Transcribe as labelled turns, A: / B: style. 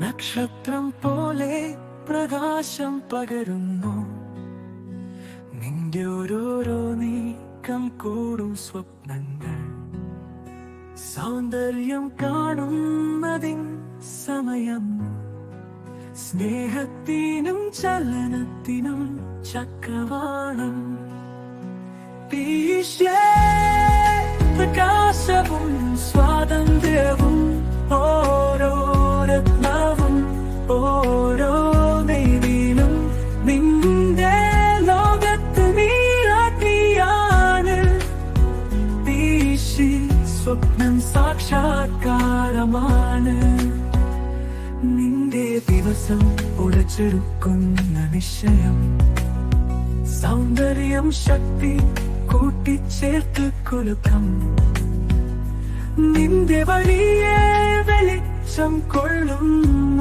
A: നക്ഷത്രം പോലെ പ്രകാശം പകരുന്നു. നിന്റെ ഓരോരോ നീക്കം കൂടും സ്വപ്നങ്ങൾ, സൗന്ദര്യം കാണുന്നതിൻ സമയം. സ്നേഹത്തിനും ചലനത്തിനും ചക്രവാളം. പ്രകാശവും സ്വാതന്ത്ര്യവും ഓരോ രത്നവും ഓരോ നെയ്തിലും നിന്റെ ലോകത്ത് നീരാട്ടിയാണ്. സ്വപ്നം സാക്ഷാത്കാരമാണ്. നിന്റെ ദിവസം ഉടച്ചെടുക്കുന്ന നിശ്ചയം. സൗന്ദര്യം ശക്തി കൂട്ടിച്ചേർത്ത് കുലുക്കം. നിന്റെ വഴിയെ വെളിച്ചം കൊള്ളും